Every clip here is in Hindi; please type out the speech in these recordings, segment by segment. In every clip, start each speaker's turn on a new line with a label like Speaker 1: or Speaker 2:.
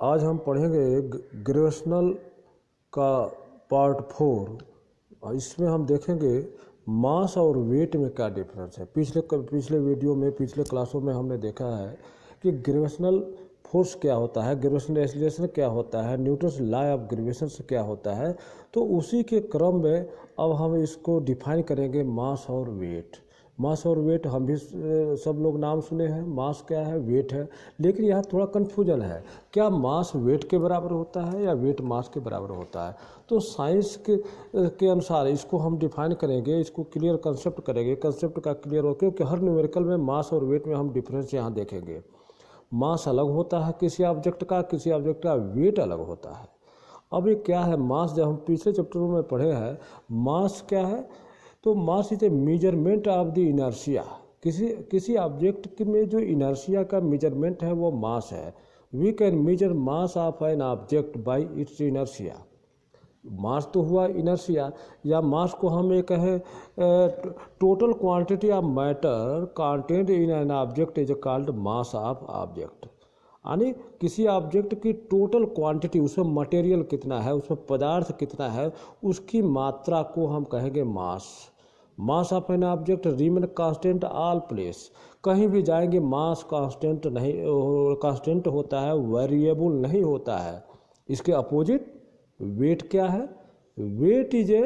Speaker 1: आज हम पढ़ेंगे ग्रेविटेशनल का पार्ट 4। इसमें हम देखेंगे मास और वेट में क्या डिफरेंस है। पिछले वीडियो में, पिछले क्लासों में हमने देखा है कि ग्रेविटेशनल फोर्स क्या होता है, ग्रेविटेशनल एक्सीलरेशन क्या होता है, न्यूटन्स लॉ ऑफ ग्रेविटेशन से क्या होता है। तो उसी के क्रम में अब हम इसको डिफाइन करेंगे मास और वेट। मास और वेट हम भी सब लोग नाम सुने हैं, मास क्या है, वेट है, लेकिन यहाँ थोड़ा कन्फ्यूजन है, क्या मास वेट के बराबर होता है या वेट मास के बराबर होता है। तो साइंस के अनुसार इसको हम डिफाइन करेंगे, इसको क्लियर कंसेप्ट करेंगे, कंसेप्ट का क्लियर हो, क्योंकि हर न्यूमेरिकल में मास और वेट में हम डिफरेंस यहाँ देखेंगे। मास अलग होता है किसी ऑब्जेक्ट का, किसी ऑब्जेक्ट का वेट अलग होता है। अब ये क्या है मास, जब हम पिछले चैप्टरों में पढ़े हैं मास क्या है, तो mass is a measurement of the inertia. किसी ऑब्जेक्ट में जो इनर्शिया का मेजरमेंट है वो मास है। We can measure mass of an object by its inertia. Mass तो हुआ इनर्शिया, या मास को हम ये कहें total quantity of matter content in an object is called mass of object. यानी किसी ऑब्जेक्ट की टोटल क्वांटिटी, उसमें मटेरियल कितना है, उसमें पदार्थ कितना है, उसकी मात्रा को हम कहेंगे mass. Mass of an object remain constant all place. कहीं भी जाएंगे मास कांस्टेंट नहीं, कांस्टेंट होता है, वेरिएबल नहीं होता है। इसके अपोजिट वेट क्या है, weight is a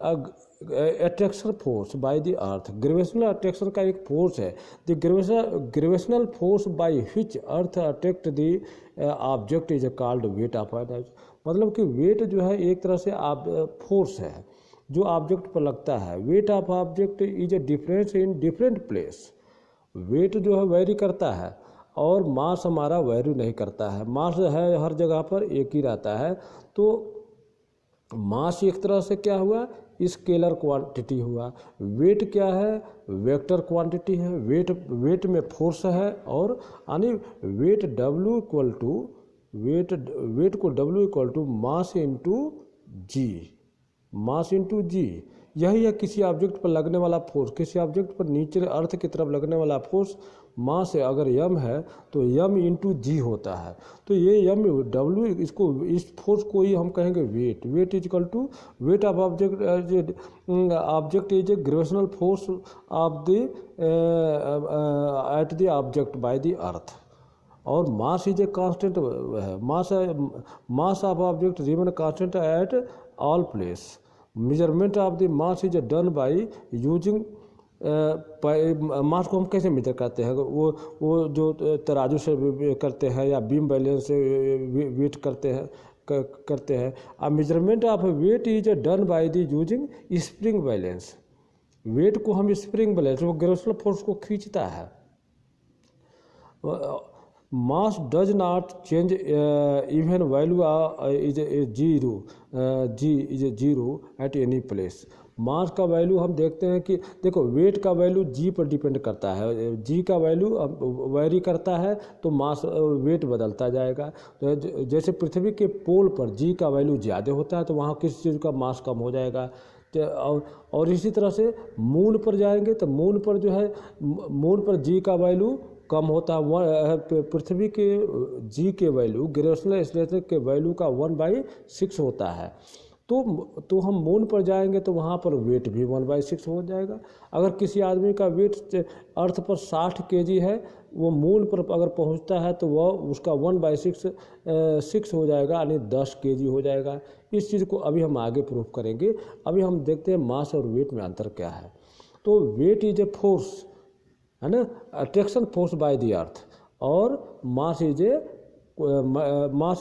Speaker 1: attraction force by the earth. Gravitational attraction का एक फोर्स है, the gravitational force by which earth attract the object is called weight of an. मतलब कि वेट जो है एक तरह से फोर्स है जो ऑब्जेक्ट पर लगता है। Weight of object is a difference in different place. Weight जो है वेरी करता है और मास हमारा वैल्यू नहीं करता है। मास है हर जगह पर एक ही रहता है। तो मास एक तरह से क्या हुआ, स्केलर क्वांटिटी हुआ। वेट क्या है, वेक्टर क्वांटिटी है। वेट में फोर्स है, और यानी weight W equal to weight को W equal to mass into g, mass into g. यही है किसी ऑब्जेक्ट पर लगने वाला फोर्स, किसी ऑब्जेक्ट पर नीचे अर्थ की तरफ लगने वाला फोर्स मास है। अगर m है तो m इंटू जी होता है। तो ये m W, इसको इस फोर्स को ही हम कहेंगे weight. Weight is equal to weight of object is a gravitational force of the at the object by the earth. और मास इज ए कांस्टेंट है, mass of object remain constant at all place. Measurement of the mass is done by using mass को हम कैसे मेजर करते हैं, वो जो तराजू से करते हैं या बीम बैलेंस से वेट करते हैं। Uh measurement of weight is done by the using spring balance. Weight को हम स्प्रिंग बैलेंस, वो ग्रेविटेशनल फोर्स को खींचता है। Mass does not change even value is zero at any place. Mass का वैल्यू हम देखते हैं कि देखो वेट का वैल्यू जी पर डिपेंड करता है। जी का वैल्यू वैरी करता है तो मास वेट बदलता जाएगा। तो जैसे पृथ्वी के पोल पर जी का वैल्यू ज़्यादा होता है तो वहाँ किसी चीज़ का मास कम हो जाएगा। और इसी तरह से मून पर जाएंगे तो मून पर जो है, मून पर जी का वैल्यू कम होता है। पृथ्वी के जी के वैल्यू ग्रेविटेशनल एक्सीलरेशन के वैल्यू का 1/6 होता है। तो हम मून पर जाएंगे तो वहाँ पर वेट भी 1/6 हो जाएगा। अगर किसी आदमी का वेट अर्थ पर 60 kg है, वो मून पर अगर पहुँचता है तो वह उसका 1/6 हो जाएगा, यानी 10 kg हो जाएगा। इस चीज़ को अभी हम आगे प्रूफ करेंगे। अभी हम देखते हैं मास और वेट में अंतर क्या है। तो वेट इज ए फोर्स, है ना, attraction force by the earth, और mass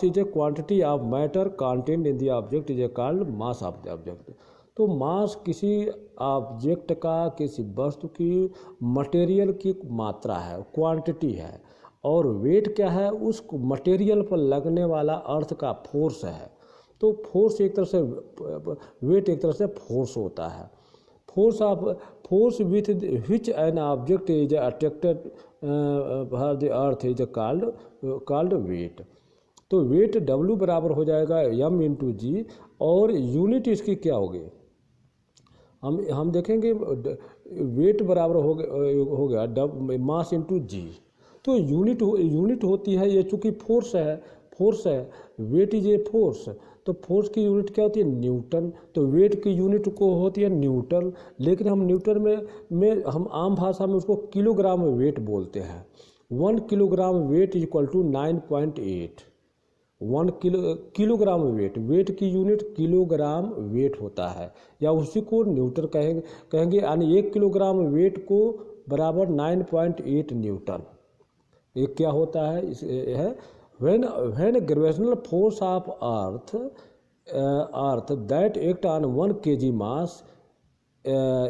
Speaker 1: is a quantity of matter content in the object is a called mass of the object. तो मास किसी ऑब्जेक्ट का, किसी वस्तु की मटेरियल की मात्रा है, क्वांटिटी है। और वेट क्या है, उस मटेरियल पर लगने वाला अर्थ का फोर्स है। तो फोर्स एक तरह से, वेट एक तरह से फोर्स होता है। force with which an object is attracted by the earth is called weight। तो वेट W बराबर हो जाएगा m इंटू जी, और यूनिट इसकी क्या होगी, हम देखेंगे वेट बराबर हो गया मास इंटू जी। तो यूनिट होती है ये, चूँकि फोर्स है, फोर्स है, वेट इज ए फोर्स, तो फोर्स की यूनिट क्या होती है, न्यूटन, तो वेट की यूनिट को होती है न्यूटन, लेकिन हम न्यूटन में हम आम भाषा में उसको किलोग्राम में वेट बोलते हैं। 1 kilogram weight equal to 9.8, 1 kilogram weight की यूनिट किलोग्राम वेट होता है, या उसी को न्यूटन कहेंगे यानी 1 किलोग्राम वेट को बराबर 9.8 न्यूटन। ये क्या होता है, इस है when gravitational force of earth that act on 1 kg mass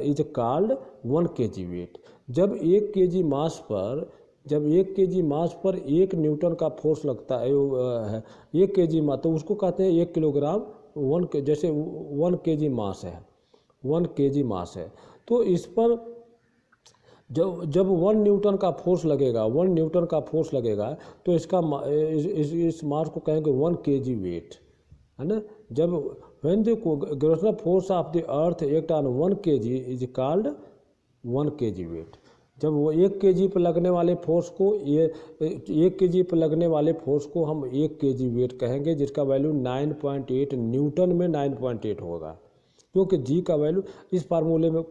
Speaker 1: is called 1 kg weight। जब 1 kg मास पर 1 न्यूटन का फोर्स लगता है 1 kg मास, तो उसको कहते हैं 1 किलोग्राम, जैसे 1 kg मास है, 1 kg मास है, तो इस पर जब 1 न्यूटन का फोर्स लगेगा, 1 न्यूटन का फोर्स लगेगा, तो इसका इस मास को कहेंगे 1 kg वेट, है ना। जब when the gravitational force of the earth act on 1 kg is called 1 kg weight. जब वो 1 kg पर लगने वाले फोर्स को 1 kg पर लगने वाले फोर्स को हम 1 kg वेट कहेंगे, जिसका वैल्यू 9.8 न्यूटन में 9.8 होगा, क्योंकि जी का वैल्यू इस फार्मूले में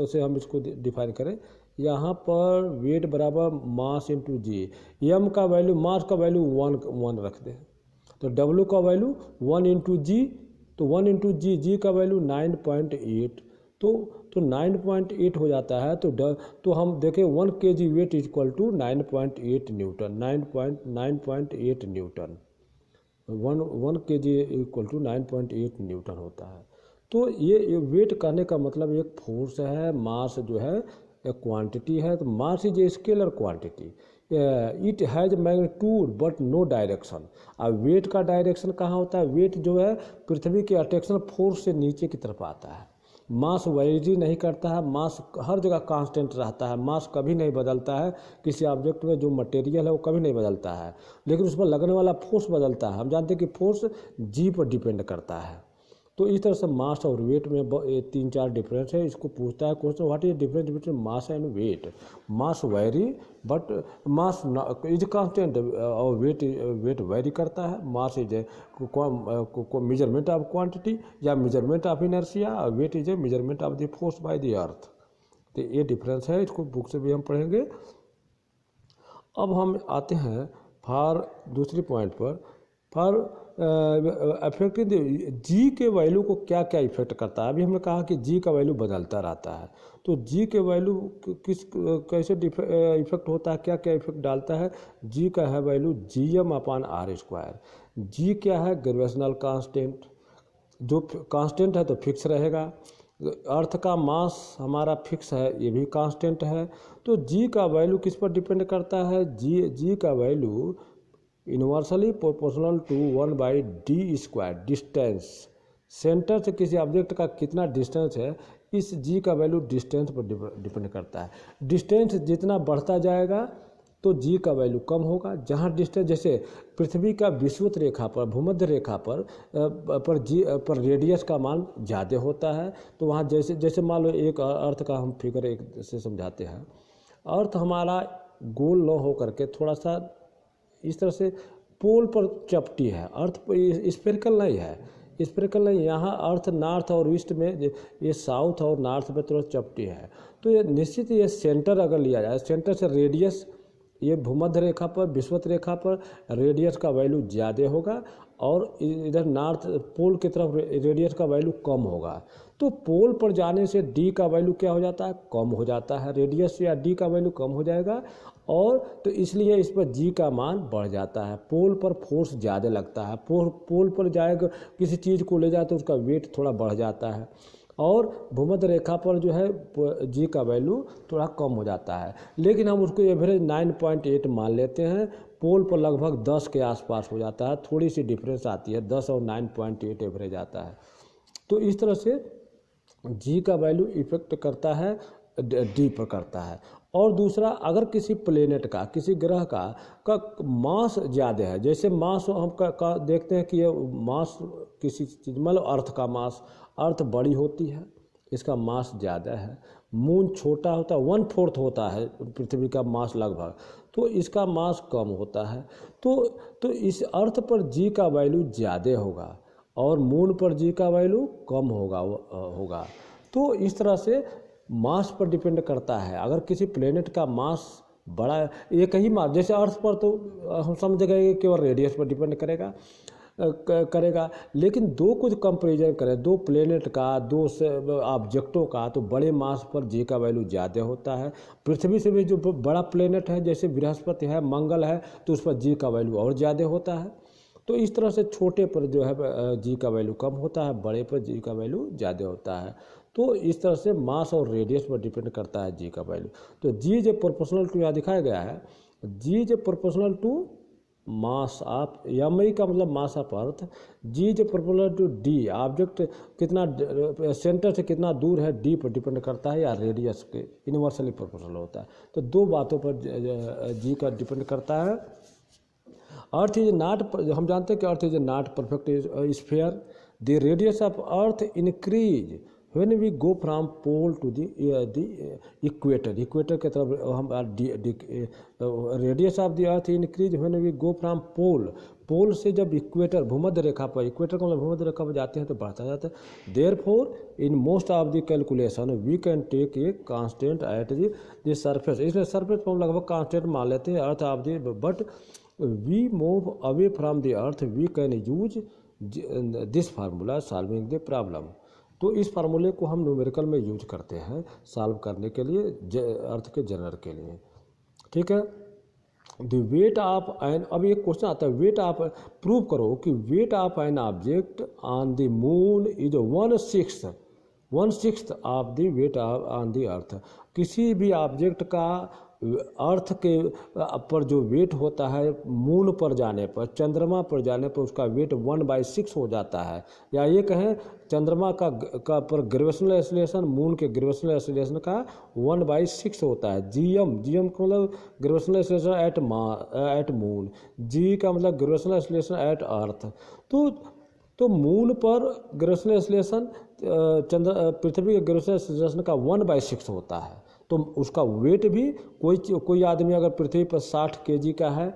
Speaker 1: से हम इसको डिफाइन करें, यहाँ पर वेट बराबर मास इंटू जी, एम का वैल्यू, मास का वैल्यू 1 रख दें, तो डब्ल्यू का वैल्यू 1 इंटू जी, तो 1 इंटू जी, जी का वैल्यू 9.8, तो 9.8 हो जाता है। तो हम देखें 1 kg weight is equal to 9.8 newton, 9.8 newton, 1 kg equal to 9.8 newton होता है। तो ये वेट कहने का मतलब एक फोर्स है, मास जो है एक क्वांटिटी है, तो mass is a scalar quantity, it has magnitude but no direction. अब वेट का डायरेक्शन कहाँ होता है, वेट जो है पृथ्वी के अट्रैक्शन फोर्स से नीचे की तरफ आता है, मास वेरी नहीं करता है, मास हर जगह कांस्टेंट रहता है, मास कभी नहीं बदलता है, किसी ऑब्जेक्ट में जो मटेरियल है वो कभी नहीं बदलता है, लेकिन उस पर लगने वाला फोर्स बदलता है। हम जानते हैं कि फोर्स जी पर डिपेंड करता है। तो इस तरह से मास और वेट में 3-4 डिफरेंस है। इसको पूछता है question, what is difference between mass and weight. Mass vary but mass is constant, और वेट वेरी करता है। Mass is measurement of quantity या measurement of inertia, weight is a measurement of the force by the earth. तो ये डिफरेंस है, इसको बुक से भी हम पढ़ेंगे। अब हम आते हैं फॉर दूसरी पॉइंट पर, फॉर अफेक्टिंग जी के वैल्यू को क्या क्या इफेक्ट करता है। अभी हमने कहा कि जी का वैल्यू बदलता रहता है, तो जी के वैल्यू कैसे इफेक्ट होता है, क्या क्या इफेक्ट डालता है। जी का है वैल्यू Gm/r²। जी क्या है, ग्रेविटेशनल कांस्टेंट, जो कांस्टेंट है तो फिक्स रहेगा। अर्थ का मास हमारा फिक्स है, ये भी कांस्टेंट है। तो जी का वैल्यू किस पर डिपेंड करता है, जी का value inversely proportional to 1/d², distance, centre से किसी ऑब्जेक्ट का कितना डिस्टेंस है, इस जी का वैल्यू डिस्टेंस पर डिपेंड करता है। डिस्टेंस जितना बढ़ता जाएगा तो जी का वैल्यू कम होगा। जहाँ डिस्टेंस, जैसे पृथ्वी का विषुवत रेखा पर, भूमध्य रेखा पर रेडियस का मान ज़्यादा होता है, तो वहाँ जैसे मान लो एक अर्थ का हम फिगर एक से समझाते हैं। अर्थ हमारा गोल न हो करके थोड़ा सा इस तरह से पोल पर चपटी है, अर्थ स्फेरिकल नहीं है, स्फेरिकल नहीं। यहाँ अर्थ नॉर्थ और ईस्ट में, ये साउथ और नॉर्थ में थोड़ा चपटी है। तो ये निश्चित, ये सेंटर अगर लिया जाए, सेंटर से रेडियस, ये भूमध्य रेखा पर, विषुवत रेखा पर रेडियस का वैल्यू ज़्यादा होगा, और इधर नॉर्थ पोल की तरफ रेडियस का वैल्यू कम होगा। तो पोल पर जाने से डी का वैल्यू क्या हो जाता है, कम हो जाता है, रेडियस या डी का वैल्यू कम हो जाएगा, और तो इसलिए इस पर जी का मान बढ़ जाता है। पोल पर फोर्स ज़्यादा लगता है, पोल पर जाएगा, किसी चीज़ को ले जाए तो उसका वेट थोड़ा बढ़ जाता है, और भूमध्य रेखा पर जो है जी का वैल्यू थोड़ा कम हो जाता है। लेकिन हम उसको एवरेज 9.8 मान लेते हैं, पोल पर लगभग 10 के आसपास हो जाता है, थोड़ी सी डिफरेंस आती है, 10 और 9.8 एवरेज आता है। तो इस तरह से जी का वैल्यू इफेक्ट करता है, डी पर करता है। और दूसरा, अगर किसी प्लेनेट का, किसी ग्रह का मास ज़्यादा है, जैसे मास हम देखते हैं कि ये मास किसी चीज़, मतलब अर्थ का मास, अर्थ बड़ी होती है, इसका मास ज़्यादा है, मून छोटा होता है, 1/4 होता है पृथ्वी का मास लगभग, तो इसका मास कम होता है। तो इस अर्थ पर जी का वैल्यू ज़्यादा होगा और मून पर जी का वैल्यू कम होगा। तो इस तरह से मास पर डिपेंड करता है। अगर किसी प्लेनेट का मास बड़ा, एक ही मास, जैसे अर्थ पर तो हम समझ गए कि केवल रेडियस पर डिपेंड करेगा, लेकिन दो कुछ कंपेरिजन करें, दो प्लेनेट का, दो ऑब्जेक्टों का, तो बड़े मास पर जी का वैल्यू ज़्यादा होता है। पृथ्वी से भी जो बड़ा प्लेनेट है जैसे बृहस्पति है, मंगल है, तो उस पर जी का वैल्यू और ज़्यादा होता है। तो इस तरह से छोटे पर जो है जी का वैल्यू कम होता है, बड़े पर जी का वैल्यू ज़्यादा होता है। तो इस तरह से मास और रेडियस पर डिपेंड करता है जी का वैल्यू। तो जी इज प्रोपोर्शनल टू, यहाँ दिखाया गया है, g is proportional to mass of, M I का मतलब mass of earth, g is proportional to D, object कितना सेंटर से कितना दूर है डी पर डिपेंड करता है, या रेडियस के इनवर्सली प्रोपोर्शनल होता है। तो दो बातों पर जी का डिपेंड करता है। अर्थ इज नॉट, हम जानते हैं कि earth is not perfect sphere, the radius of earth increase when we go from pole to the equator, equator की तरफ हम, radius of the earth increase when we go from pole, pole से जब इक्वेटर, भूमध्य रेखा पर, इक्वेटर का मतलब भूमध्य रेखा पर जाते हैं तो बढ़ता जाता है। Therefore in most of the calculation we can take a constant at the surface, इसमें सरफेस पर हम लगभग कांस्टेंट मान लेते हैं earth of the, but we move away from the earth we can use this formula solving the problem. तो इस फार्मूले को हम न्यूमेरिकल में यूज करते हैं सॉल्व करने के लिए, अर्थ के जनरल के लिए, ठीक है। द वेट ऑफ एन, अब एक क्वेश्चन आता है, वेट ऑफ, प्रूव करो कि weight of an object on the moon is 1/6 of the weight on the earth, किसी भी ऑब्जेक्ट का अर्थ के पर जो वेट होता है मून पर जाने पर, चंद्रमा पर जाने पर उसका वेट 1/6 हो जाता है। या ये कहें चंद्रमा का पर ग्रेविटेशनल एक्सीलरेशन मून के ग्रेविटेशनल एक्सीलरेशन का 1/6 होता है। जीएम का मतलब ग्रेविटेशनल एक्सीलरेशन एट मून, जी का मतलब ग्रेविटेशनल एक्सीलरेशन एट अर्थ। तो मून पर ग्रेविटेशनल एक्सीलरेशन पृथ्वी के ग्रेविटेशनल एक्सीलरेशन का 1/6 होता है। तो उसका वेट भी, कोई आदमी अगर पृथ्वी पर 60 kg का है,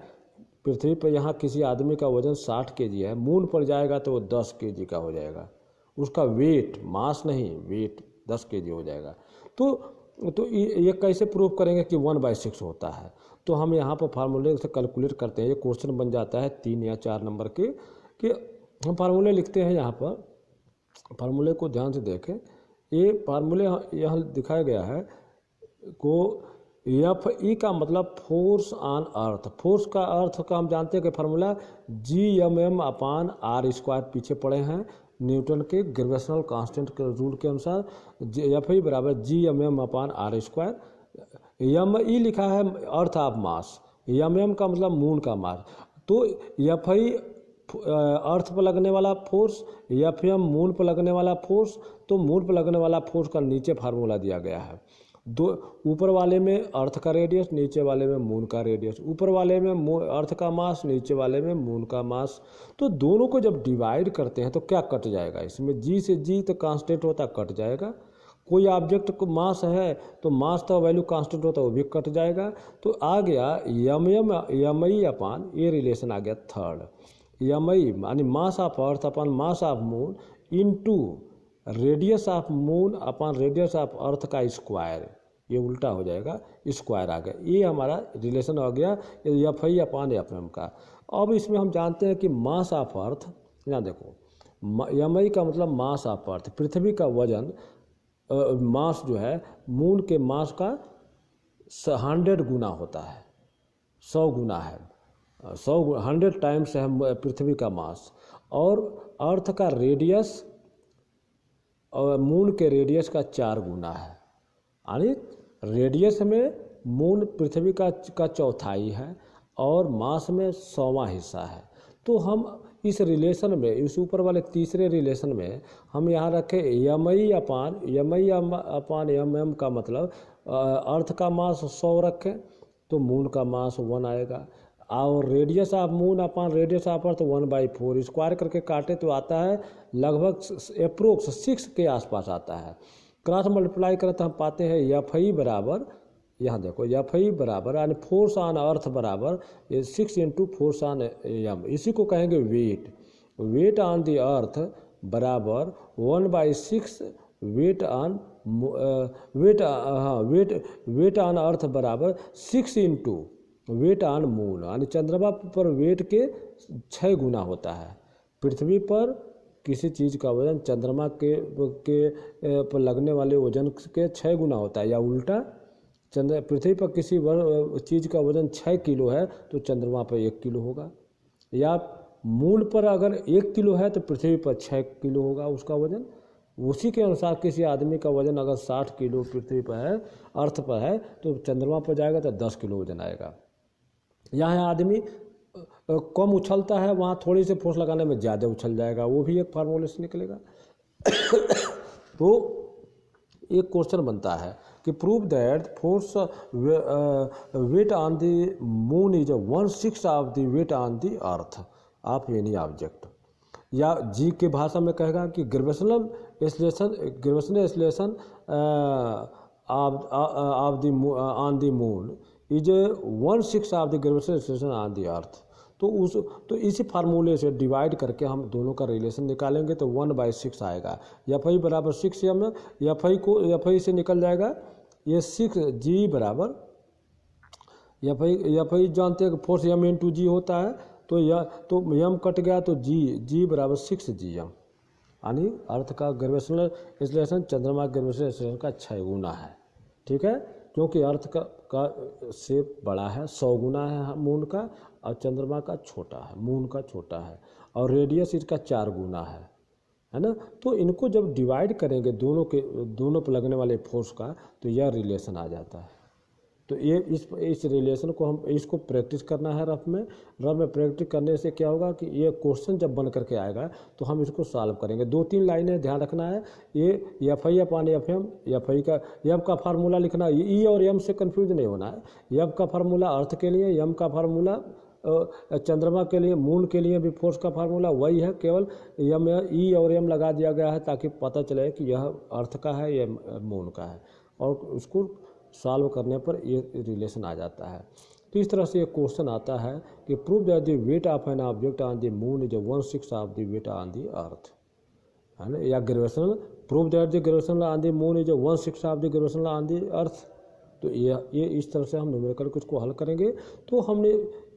Speaker 1: पृथ्वी पर यहाँ किसी आदमी का वजन 60 kg है, मून पर जाएगा तो वो 10 kg का हो जाएगा, उसका वेट, मास नहीं, वेट 10 kg हो जाएगा। तो ये कैसे प्रूव करेंगे कि 1/6 होता है? तो हम यहाँ पर फार्मूले से कैलकुलेट करते हैं। ये क्वेश्चन बन जाता है 3 या 4 नंबर के, कि हम फार्मूले लिखते हैं। यहाँ पर फार्मूले को ध्यान से देखें, ये फार्मूले यहाँ दिखाया गया है को, एफ ई का मतलब फोर्स ऑन अर्थ, फोर्स का अर्थ का हम जानते हैं कि फार्मूला Gm/r², पीछे पढ़े हैं न्यूटन के ग्रेविटेशनल कांस्टेंट के रूल के अनुसार, एफ ई बराबर Gm/r²। एम ई लिखा है अर्थ ऑफ मास, एम का मतलब मून का मास, तो एफ ई अर्थ पर लगने वाला फोर्स, एफ एम मून पर लगने वाला फोर्स। तो मून पर लगने वाला फोर्स का नीचे फार्मूला दिया गया है, दो, ऊपर वाले में अर्थ का रेडियस, नीचे वाले में मून का रेडियस, ऊपर वाले में अर्थ का मास, नीचे वाले में मून का मास। तो दोनों को जब डिवाइड करते हैं तो क्या कट जाएगा? इसमें जी से जी तो कांस्टेंट होता, कट जाएगा। कोई ऑब्जेक्ट को मास है तो मास का वैल्यू कांस्टेंट होता है, वो भी कट जाएगा। तो आ गया एम आई अपान, ये रिलेशन आ गया थर्ड, एम आई यानी मास of earth upon mass of moon into radius of moon upon radius of अर्थ का स्क्वायर, ये उल्टा हो जाएगा, स्क्वायर आ गया। ये हमारा रिलेशन हो गया F I upon F M का। अब इसमें हम जानते हैं कि मास ऑफ अर्थ, यहाँ देखो एम आई का मतलब मास ऑफ अर्थ, पृथ्वी का वजन, मास जो है मून के मास का 100 गुना होता है, 100 गुना है, 100 टाइम्स है पृथ्वी का मास। और अर्थ का रेडियस और मून के रेडियस का 4 गुना है, यानी रेडियस में मून पृथ्वी का चौथाई है और मास में 100वां हिस्सा है। तो हम इस रिलेशन में, इस ऊपर वाले तीसरे रिलेशन में हम यहाँ रखें एम आई अपान एम एम का मतलब अर्थ का मास 100 रखें तो मून का मास 1 आएगा, और radius of moon upon radius of earth 1/4, square करके काटे तो आता है लगभग अप्रोक्स 6 के आसपास आता है। क्रॉस मल्टीप्लाई करें तो हम पाते हैं एफ आई बराबर, यहाँ देखो एफ आई बराबर यानी फोर्स ऑन अर्थ बराबर 6 इंटू फोर्स ऑन एम, इसी को कहेंगे weight. Weight on the earth बराबर 1/6 weight on weight on earth बराबर 6 इंटू वेट ऑन मून, यानी चंद्रमा पर वेट के 6 गुना होता है। पृथ्वी पर किसी चीज़ का वजन चंद्रमा के पर लगने वाले वजन के 6 गुना होता है, या उल्टा पृथ्वी पर किसी चीज़ का वजन 6 किलो है तो चंद्रमा पर 1 किलो होगा, या मून पर अगर 1 किलो है तो पृथ्वी पर 6 किलो होगा उसका वजन। उसी के अनुसार किसी आदमी का वजन अगर 60 किलो पृथ्वी पर है, अर्थ पर है, तो चंद्रमा पर जाएगा तो 10 किलो वजन आएगा। यहाँ आदमी कम उछलता है, वहाँ थोड़ी सी फोर्स लगाने में ज़्यादा उछल जाएगा, वो भी एक फार्मूले से निकलेगा। तो एक क्वेश्चन बनता है कि prove that force weight on the moon is 1/6 of the weight on the earth of any object, या जी के भाषा में कहेगा कि gravitational acceleration on the moon is 1/6 of the gravitational acceleration on the earth. तो इसी फार्मूले से डिवाइड करके हम दोनों का रिलेशन निकालेंगे तो 1/6 आएगा। एफ आई बराबर 6 एम, एफ आई से निकल जाएगा ये 6 जी बराबर एफ आई जानते हैं कि फोर्स एम इंटू जी होता है, तो एम कट गया तो जी बराबर 6 जी एम, यानी अर्थ का ग्रेविटेशनल एक्सेलरेशन चंद्रमा ग्रेविटेशनल एक्सेलरेशन का 6 गुना है। ठीक है, क्योंकि अर्थ का शेप बड़ा है, 100 गुना है मून का, और चंद्रमा का छोटा है, मून का छोटा है, और रेडियस इसका 4 गुना है ना। तो इनको जब डिवाइड करेंगे दोनों पर लगने वाले फोर्स का, तो यह रिलेशन आ जाता है। तो ये इस रिलेशन को हम इसको प्रैक्टिस करना है रफ में प्रैक्टिस करने से क्या होगा कि ये क्वेश्चन जब बन करके आएगा तो हम इसको सॉल्व करेंगे। 2-3 लाइनें ध्यान रखना है, ये F I upon F M, F I का एफ का फार्मूला लिखना, ई और एम से कंफ्यूज नहीं होना है। एफ का फार्मूला अर्थ के लिए, एम का फार्मूला चंद्रमा के लिए, मून के लिए भी फोर्स का फार्मूला वही है, केवल एम ई और एम लगा दिया गया है ताकि पता चले कि यह अर्थ का है या मून का है, और उसको सॉल्व करने पर ये रिलेशन आ जाता है। तो इस तरह से एक क्वेश्चन आता है कि prove that the weight of an object on the moon is 1/6 of the weight on the earth, है ना, या gravitational prove that the gravitational on the moon is 1/6 of the gravitational on the earth. तो ये इस तरह से हम न्यूमेरिकल को इसको हल करेंगे। तो हमने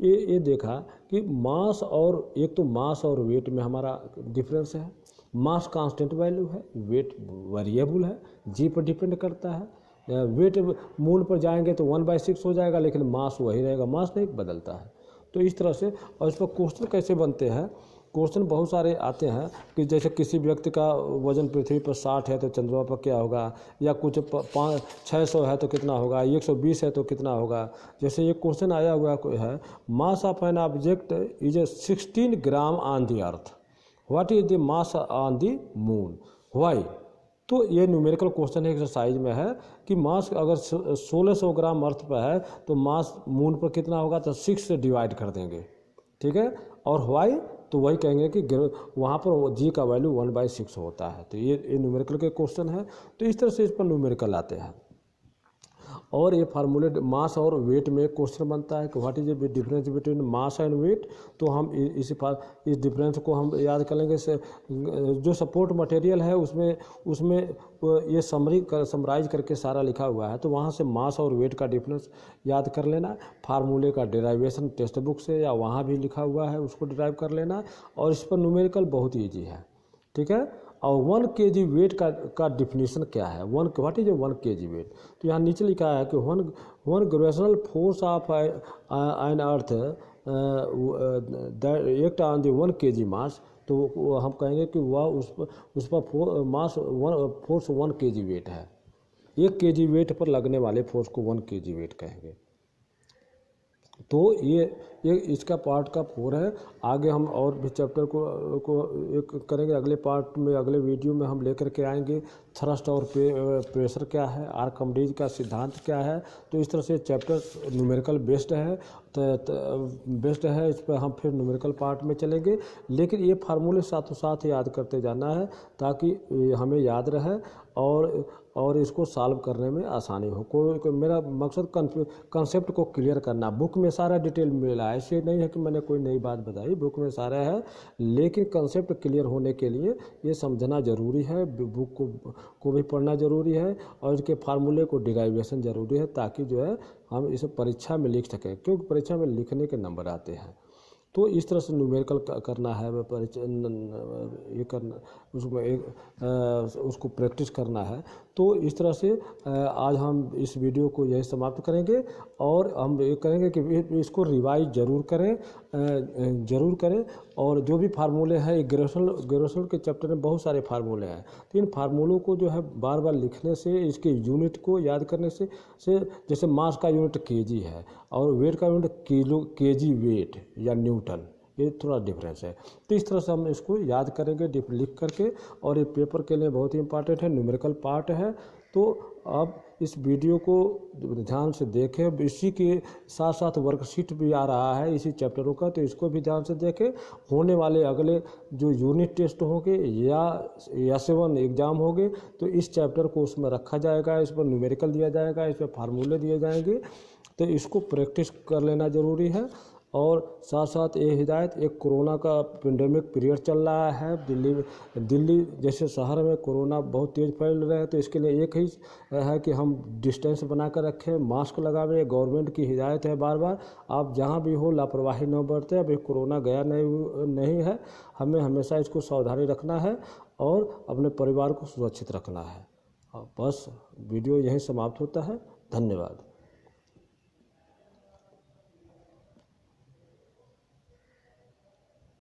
Speaker 1: ये देखा कि मास और एक तो मास और वेट में हमारा डिफरेंस है। मास कांस्टेंट वैल्यू है, वेट वेरिएबल है, जी पर डिपेंड करता है। वेट मून पर जाएंगे तो 1/6 हो जाएगा, लेकिन मास वही रहेगा, मास नहीं बदलता है। तो इस तरह से, और इस पर क्वेश्चन कैसे बनते हैं, क्वेश्चन बहुत सारे आते हैं कि जैसे किसी व्यक्ति का वजन पृथ्वी पर 60 है तो चंद्रमा पर क्या होगा, या कुछ 600 है तो कितना होगा, 120 है तो कितना होगा। जैसे ये क्वेश्चन आया हुआ है, mass of an object is 16 gram on the earth, what is the mass on the moon, why. तो ये न्यूमेरिकल क्वेश्चन है, एक्सरसाइज में है कि मास अगर 1600 ग्राम अर्थ पर है तो मास मून पर कितना होगा, तो 6 से डिवाइड कर देंगे। ठीक है, और व्हाई तो वही कहेंगे कि वहाँ पर जी का वैल्यू 1/6 होता है। तो ये न्यूमेरिकल के क्वेश्चन है। तो इस तरह से इस पर न्यूमेरिकल आते हैं। और ये फार्मूले मास और वेट में क्वेश्चन बनता है कि what is the difference between mass and weight. तो हम इस डिफरेंस को हम याद कर लेंगे। जो सपोर्ट मटेरियल है उसमें ये समराइज करके सारा लिखा हुआ है, तो वहाँ से मास और वेट का डिफरेंस याद कर लेना। फार्मूले का डेराइवेशन टेक्स्ट बुक से या वहाँ भी लिखा हुआ है, उसको डिराइव कर लेना। और इस पर न्यूमेरिकल बहुत ईजी है। ठीक है, और 1 kg वेट का डिफिनीशन क्या है, व्हाट इज 1 kg वेट। तो यहाँ नीचे लिखा है कि one gravitational force of an earth act on the 1 kg mass. तो हम कहेंगे कि वह उस पर मास फोर्स 1 kg वेट है। 1 kg वेट पर लगने वाले फोर्स को 1 kg वेट कहेंगे। तो ये इसका पार्ट का 4 है। आगे हम और भी चैप्टर को एक करेंगे अगले पार्ट में, अगले वीडियो में हम लेकर के आएंगे। थ्रस्ट और प्रेशर क्या है, आर्किमिडीज का सिद्धांत क्या है। तो इस तरह से चैप्टर न्यूमेरिकल बेस्ड है, बेस्ट है। इस पर हम फिर न्यूमेरिकल पार्ट में चलेंगे, लेकिन ये फार्मूले साथों साथ याद करते जाना है ताकि हमें याद रहे और इसको सॉल्व करने में आसानी हो। कोई मेरा मकसद कंसेप्ट को क्लियर करना। बुक में सारा डिटेल मिला है, ऐसे नहीं है कि मैंने कोई नई बात बताई, बुक में सारा है, लेकिन कंसेप्ट क्लियर होने के लिए ये समझना ज़रूरी है। बुक को भी पढ़ना ज़रूरी है और इसके फार्मूले को डिराइवेशन ज़रूरी है, ताकि जो है हम इसे परीक्षा में लिख सकें, क्योंकि परीक्षा में लिखने के नंबर आते हैं। तो इस तरह से न्यूमेरिकल करना है, ये करना, उसको प्रैक्टिस करना है। तो इस तरह से आज हम इस वीडियो को यही समाप्त करेंगे और हम ये करेंगे कि इसको रिवाइज ज़रूर करें और जो भी फार्मूले हैं, ग्रेजुएशन के चैप्टर में बहुत सारे फार्मूले हैं, तो इन फार्मूलों को जो है बार बार लिखने से, इसके यूनिट को याद करने से जैसे मास का यूनिट केजी है और वेट का यूनिट केजी वेट या न्यूटन, ये थोड़ा डिफरेंस है। तो इस तरह से हम इसको याद करेंगे लिख करके, और ये पेपर के लिए बहुत ही इंपॉर्टेंट है, न्यूमेरिकल पार्ट है। तो आप इस वीडियो को ध्यान से देखें। इसी के साथ साथ वर्कशीट भी आ रहा है इसी चैप्टरों का, तो इसको भी ध्यान से देखें। होने वाले अगले जो यूनिट टेस्ट होंगे या S1 एग्ज़ाम होंगे, तो इस चैप्टर को उसमें रखा जाएगा, इस पर न्यूमेरिकल दिया जाएगा, इस पर फार्मूले दिए जाएंगे। तो इसको प्रैक्टिस कर लेना ज़रूरी है। और साथ साथ ये हिदायत, एक कोरोना का पेंडेमिक पीरियड चल रहा है दिल्ली जैसे शहर में कोरोना बहुत तेज़ फैल रहा है, तो इसके लिए एक ही है कि हम डिस्टेंस बना कर रखें, मास्क लगावें। गवर्नमेंट की हिदायत है बार बार, आप जहां भी हो लापरवाही न बरतें। अभी कोरोना गया नहीं है, हमें हमेशा इसको सावधानी रखना है और अपने परिवार को सुरक्षित रखना है। बस वीडियो यहीं समाप्त होता है। धन्यवाद।